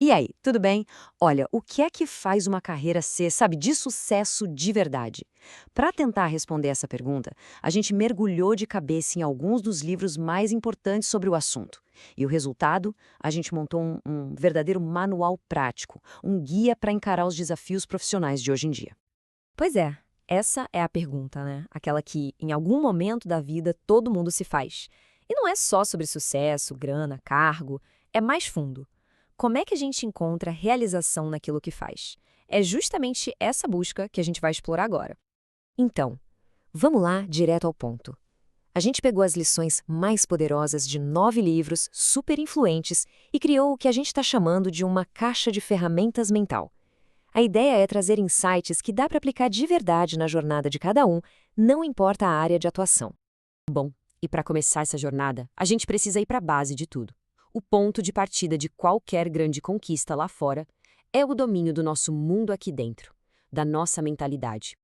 E aí, tudo bem? Olha, o que é que faz uma carreira ser, sabe, de sucesso de verdade? Para tentar responder essa pergunta, a gente mergulhou de cabeça em alguns dos livros mais importantes sobre o assunto. E o resultado, a gente montou um verdadeiro manual prático, um guia para encarar os desafios profissionais de hoje em dia. Pois é, essa é a pergunta, né? Aquela que, em algum momento da vida, todo mundo se faz. E não é só sobre sucesso, grana, cargo, é mais fundo. Como é que a gente encontra realização naquilo que faz? É justamente essa busca que a gente vai explorar agora. Então, vamos lá direto ao ponto. A gente pegou as lições mais poderosas de 9 livros super influentes e criou o que a gente está chamando de uma caixa de ferramentas mental. A ideia é trazer insights que dá para aplicar de verdade na jornada de cada um, não importa a área de atuação. Bom, e para começar essa jornada, a gente precisa ir para a base de tudo. O ponto de partida de qualquer grande conquista lá fora é o domínio do nosso mundo aqui dentro, da nossa mentalidade.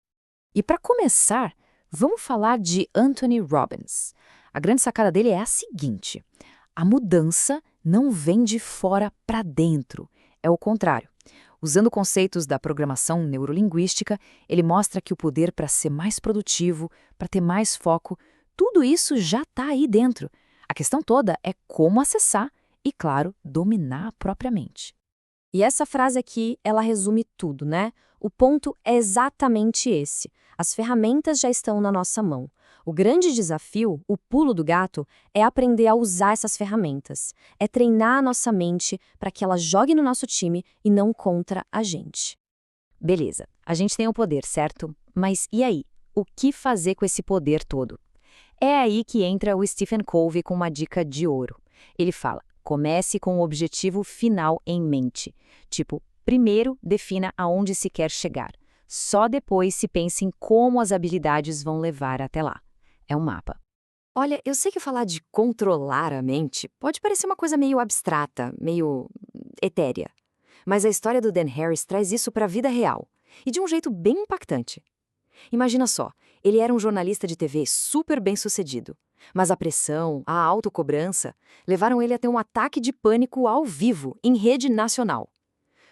E para começar, vamos falar de Anthony Robbins. A grande sacada dele é a seguinte: a mudança não vem de fora para dentro, é o contrário. Usando conceitos da programação neurolinguística, ele mostra que o poder para ser mais produtivo, para ter mais foco, tudo isso já está aí dentro. A questão toda é como acessar e, claro, dominar a própria mente. E essa frase aqui, ela resume tudo, né? O ponto é exatamente esse. As ferramentas já estão na nossa mão. O grande desafio, o pulo do gato, é aprender a usar essas ferramentas. É treinar a nossa mente para que ela jogue no nosso time e não contra a gente. Beleza, a gente tem o poder, certo? Mas e aí? O que fazer com esse poder todo? É aí que entra o Stephen Covey com uma dica de ouro. Ele fala: comece com o objetivo final em mente. Tipo, primeiro defina aonde se quer chegar. Só depois se pense em como as habilidades vão levar até lá. É um mapa. Olha, eu sei que falar de controlar a mente pode parecer uma coisa meio abstrata, meio etérea. Mas a história do Dan Harris traz isso para a vida real. E de um jeito bem impactante. Imagina só, ele era um jornalista de TV super bem-sucedido. Mas a pressão, a autocobrança, levaram ele a ter um ataque de pânico ao vivo, em rede nacional.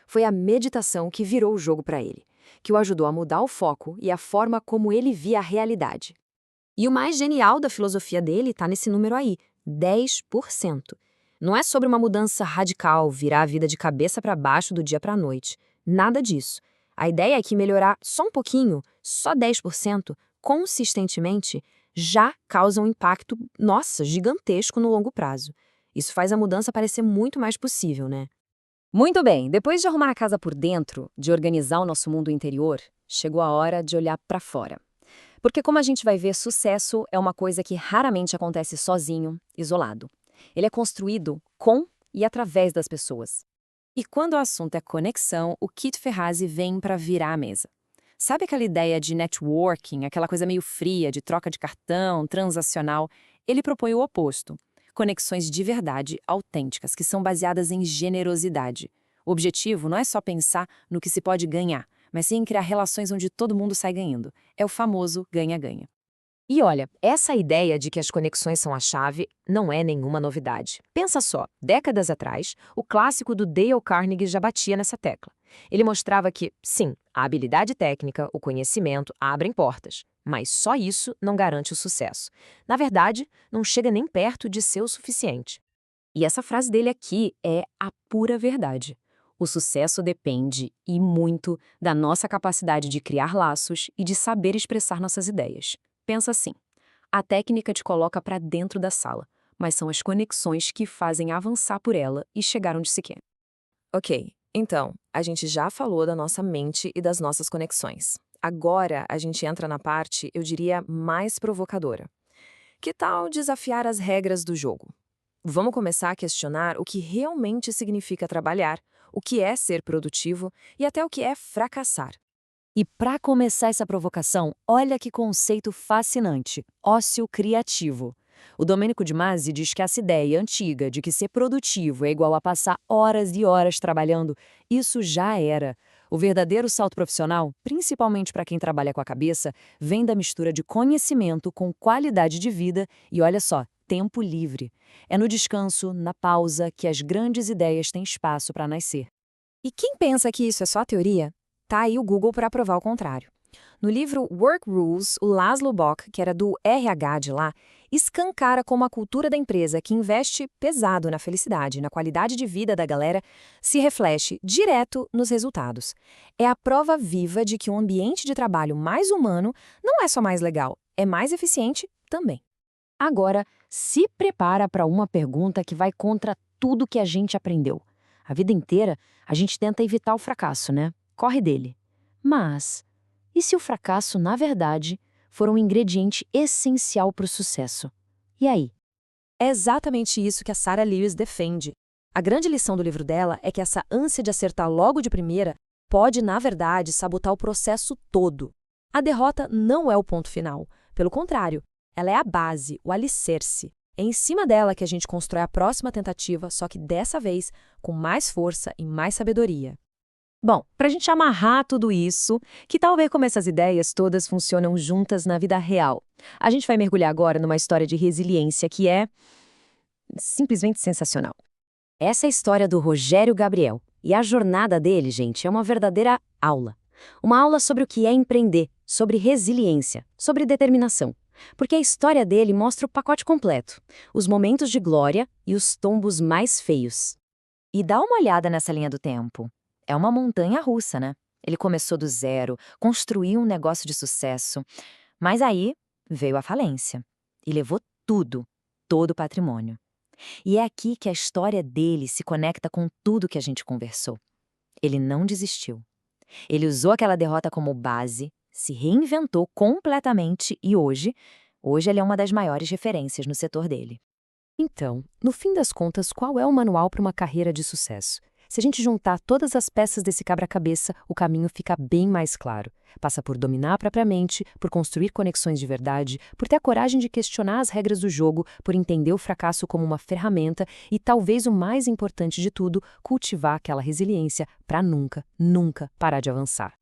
Foi a meditação que virou o jogo para ele, que o ajudou a mudar o foco e a forma como ele via a realidade. E o mais genial da filosofia dele está nesse número aí, 10%. Não é sobre uma mudança radical, virar a vida de cabeça para baixo do dia para a noite. Nada disso. A ideia é que melhorar só um pouquinho, só 10%, consistentemente, já causa um impacto, nossa, gigantesco no longo prazo. Isso faz a mudança parecer muito mais possível, né? Muito bem, depois de arrumar a casa por dentro, de organizar o nosso mundo interior, chegou a hora de olhar para fora. Porque, como a gente vai ver, sucesso é uma coisa que raramente acontece sozinho, isolado. Ele é construído com e através das pessoas. E quando o assunto é conexão, o Kit Ferrazzi vem para virar a mesa. Sabe aquela ideia de networking, aquela coisa meio fria, de troca de cartão, transacional? Ele propõe o oposto. Conexões de verdade, autênticas, que são baseadas em generosidade. O objetivo não é só pensar no que se pode ganhar, mas sim criar relações onde todo mundo sai ganhando. É o famoso ganha-ganha. E olha, essa ideia de que as conexões são a chave não é nenhuma novidade. Pensa só, décadas atrás, o clássico do Dale Carnegie já batia nessa tecla. Ele mostrava que, sim, a habilidade técnica, o conhecimento abrem portas, mas só isso não garante o sucesso. Na verdade, não chega nem perto de ser o suficiente. E essa frase dele aqui é a pura verdade. O sucesso depende, e muito, da nossa capacidade de criar laços e de saber expressar nossas ideias. Pensa assim, a técnica te coloca para dentro da sala, mas são as conexões que fazem avançar por ela e chegar onde se quer. Ok, então, a gente já falou da nossa mente e das nossas conexões. Agora a gente entra na parte, eu diria, mais provocadora. Que tal desafiar as regras do jogo? Vamos começar a questionar o que realmente significa trabalhar, o que é ser produtivo e até o que é fracassar. E para começar essa provocação, olha que conceito fascinante: ócio criativo. O Domênico de Masi diz que essa ideia antiga de que ser produtivo é igual a passar horas e horas trabalhando, isso já era. O verdadeiro salto profissional, principalmente para quem trabalha com a cabeça, vem da mistura de conhecimento com qualidade de vida e, olha só, tempo livre. É no descanso, na pausa, que as grandes ideias têm espaço para nascer. E quem pensa que isso é só teoria, tá aí o Google para provar o contrário. No livro Work Rules, o Laszlo Bock, que era do RH de lá, escancara como a cultura da empresa, que investe pesado na felicidade, na qualidade de vida da galera, se reflete direto nos resultados. É a prova viva de que um ambiente de trabalho mais humano não é só mais legal, é mais eficiente também. Agora, se prepara para uma pergunta que vai contra tudo que a gente aprendeu. A vida inteira, a gente tenta evitar o fracasso, né? Corre dele. Mas, e se o fracasso, na verdade, for um ingrediente essencial para o sucesso? E aí? É exatamente isso que a Sarah Lewis defende. A grande lição do livro dela é que essa ânsia de acertar logo de primeira pode, na verdade, sabotar o processo todo. A derrota não é o ponto final. Pelo contrário, ela é a base, o alicerce. É em cima dela que a gente constrói a próxima tentativa, só que dessa vez com mais força e mais sabedoria. Bom, para a gente amarrar tudo isso, que tal ver como essas ideias todas funcionam juntas na vida real? A gente vai mergulhar agora numa história de resiliência que é simplesmente sensacional. Essa é a história do Rogério Gabriel. E a jornada dele, gente, é uma verdadeira aula. Uma aula sobre o que é empreender, sobre resiliência, sobre determinação. Porque a história dele mostra o pacote completo, os momentos de glória e os tombos mais feios. E dá uma olhada nessa linha do tempo. É uma montanha russa, né? Ele começou do zero, construiu um negócio de sucesso, mas aí veio a falência e levou tudo, todo o patrimônio. E é aqui que a história dele se conecta com tudo que a gente conversou. Ele não desistiu. Ele usou aquela derrota como base, se reinventou completamente e hoje ele é uma das maiores referências no setor dele. Então, no fim das contas, qual é o manual para uma carreira de sucesso? Se a gente juntar todas as peças desse quebra-cabeça, o caminho fica bem mais claro. Passa por dominar a própria mente, por construir conexões de verdade, por ter a coragem de questionar as regras do jogo, por entender o fracasso como uma ferramenta e, talvez o mais importante de tudo, cultivar aquela resiliência para nunca, nunca parar de avançar.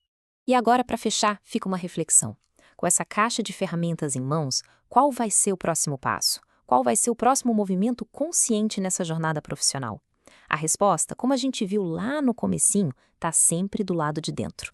E agora, para fechar, fica uma reflexão. Com essa caixa de ferramentas em mãos, qual vai ser o próximo passo? Qual vai ser o próximo movimento consciente nessa jornada profissional? A resposta, como a gente viu lá no comecinho, está sempre do lado de dentro.